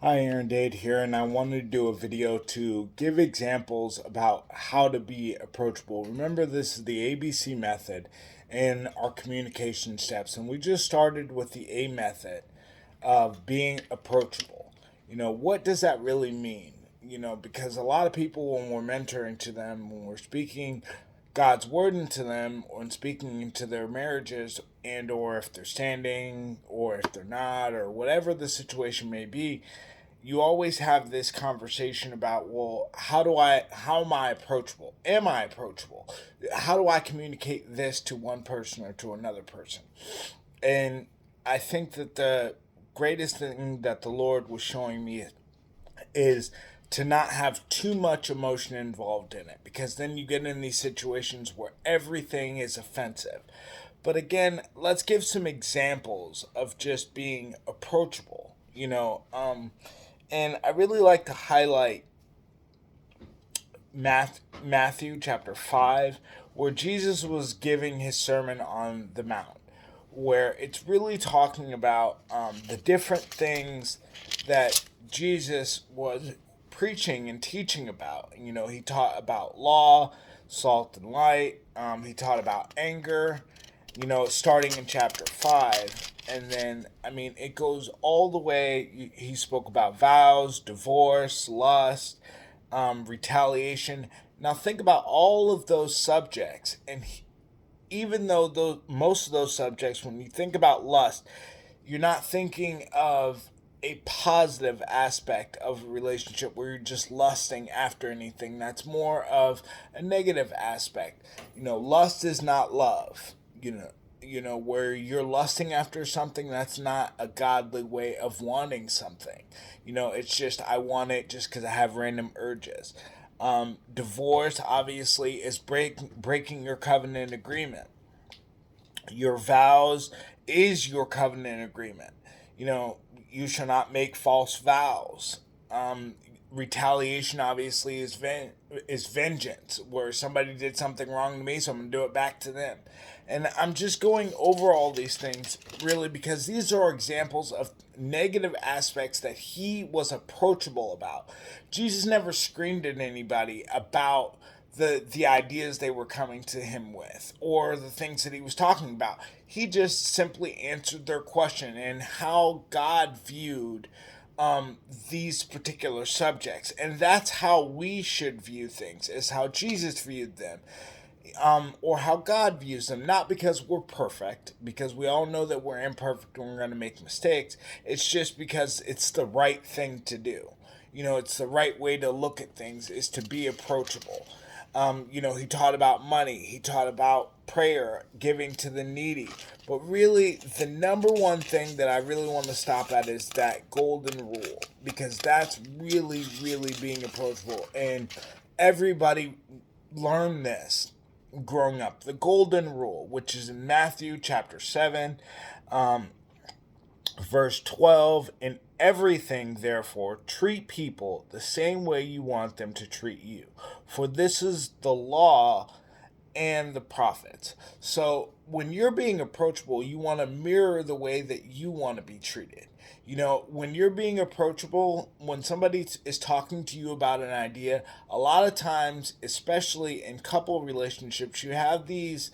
Hi, Aaron Dade here, and I wanted to do a video to give examples about how to be approachable. Remember, this is the ABC method in our communication steps, and we just started with the A method of being approachable. What does that really mean? Because a lot of people, when we're mentoring to them, when we're speaking God's word into them, or speaking into their marriages, and or if they're standing or if they're not, or whatever the situation may be, you always have this conversation about, well, how am I approachable? Am I approachable? How do I communicate this to one person or to another person? And I think that the greatest thing that the Lord was showing me is to not have too much emotion involved in it, because then you get in these situations where everything is offensive. But again, let's give some examples of just being approachable. And I really like to highlight Matthew chapter 5, where Jesus was giving his Sermon on the Mount, where it's really talking about the different things that Jesus was preaching and teaching about. He taught about law, salt, and light. He taught about anger, starting in chapter 5. And then, it goes all the way. He spoke about vows, divorce, lust, retaliation. Now, think about all of those subjects. And even though most of those subjects, when you think about lust, you're not thinking of a positive aspect of a relationship where you're just lusting after anything. That's more of a negative aspect. Lust is not love. Where you're lusting after something, that's not a godly way of wanting something. It's just, I want it just because I have random urges. Divorce obviously is breaking your covenant agreement. Your vows is your covenant agreement. You shall not make false vows. Retaliation obviously is vengeance, where somebody did something wrong to me, so I'm gonna do it back to them. And I'm just going over all these things really because these are examples of negative aspects that he was approachable about. Jesus never screamed at anybody about the ideas they were coming to him with or the things that he was talking about. He just simply answered their question and how God viewed these particular subjects. And that's how we should view things, is how Jesus viewed them, or how God views them. Not because we're perfect, because we all know that we're imperfect and we're going to make mistakes. It's just because it's the right thing to do. It's the right way to look at things, is to be approachable. He taught about money, he taught about prayer, giving to the needy. But really, the number one thing that I really want to stop at is that golden rule, because that's really, really being approachable. And everybody learned this growing up. The golden rule, which is in Matthew chapter 7, verse 12. In everything, therefore, treat people the same way you want them to treat you. For this is the law and the prophets. So when you're being approachable, you want to mirror the way that you want to be treated. When you're being approachable, when somebody is talking to you about an idea, a lot of times, especially in couple relationships, you have these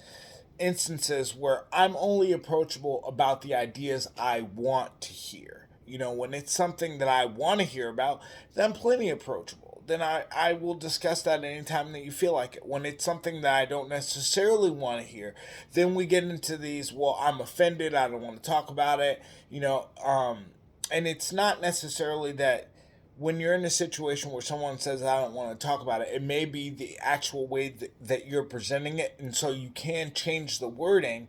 instances where I'm only approachable about the ideas I want to hear. When it's something that I want to hear about, then I'm plenty approachable. Then I will discuss that anytime that you feel like it. When it's something that I don't necessarily want to hear, then we get into these, well, I'm offended, I don't want to talk about it, and it's not necessarily that when you're in a situation where someone says, I don't want to talk about it, it may be the actual way that you're presenting it. And so you can change the wording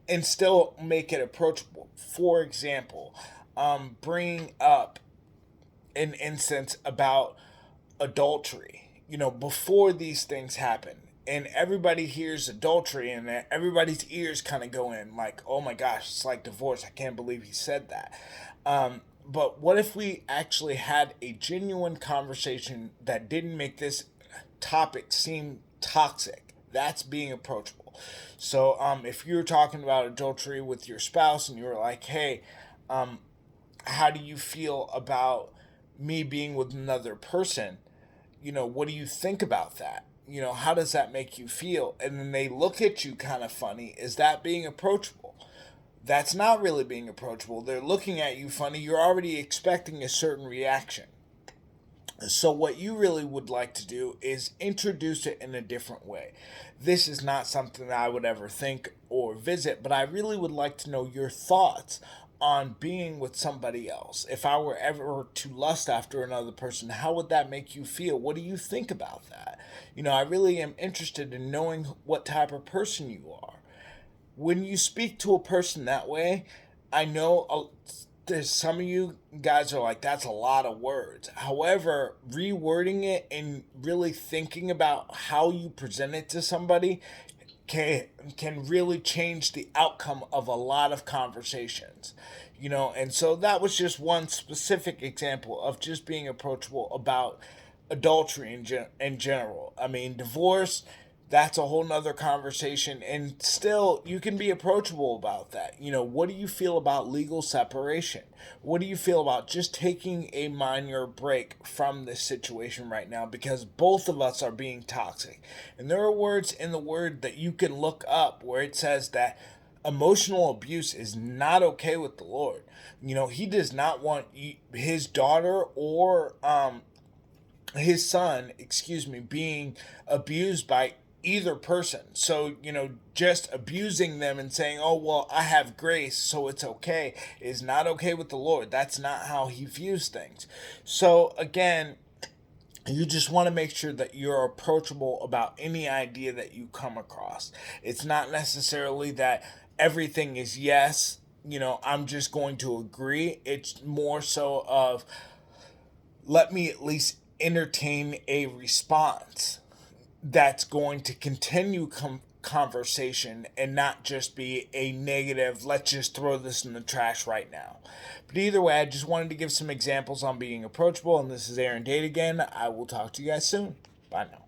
and still make it approachable. For example, bringing up an instance about adultery, before these things happen. And everybody hears adultery, and everybody's ears kind of go in like, oh my gosh, it's like divorce. I can't believe he said that. But what if we actually had a genuine conversation that didn't make this topic seem toxic? That's being approachable. So if you're talking about adultery with your spouse and you're like, hey, how do you feel about me being with another person, what do you think about that? How does that make you feel? And then they look at you kind of funny. Is that being approachable? That's not really being approachable. They're looking at you funny. You're already expecting a certain reaction. So, what you really would like to do is introduce it in a different way. This is not something that I would ever think or visit, but I really would like to know your thoughts on being with somebody else. If I were ever to lust after another person, how would that make you feel? What do you think about that? I really am interested in knowing what type of person you are. When you speak to a person that way, I know there's some of you guys are like, that's a lot of words. However, rewording it and really thinking about how you present it to somebody can really change the outcome of a lot of conversations. And so that was just one specific example of just being approachable about adultery in general. I mean, divorce, that's a whole nother conversation, and still you can be approachable about that. What do you feel about legal separation? What do you feel about just taking a minor break from this situation right now, because both of us are being toxic? And there are words in the word that you can look up where it says that emotional abuse is not okay with the Lord. He does not want his daughter or his son, being abused by either person. So, just abusing them and saying, oh, well, I have grace, so it's okay, is not okay with the Lord. That's not how he views things. So, again, you just want to make sure that you're approachable about any idea that you come across. It's not necessarily that everything is yes, I'm just going to agree. It's more so of, let me at least entertain a response that's going to continue conversation and not just be a negative, let's just throw this in the trash right now. But either way, I just wanted to give some examples on being approachable, and this is Aaron Date again. I will talk to you guys soon. Bye now.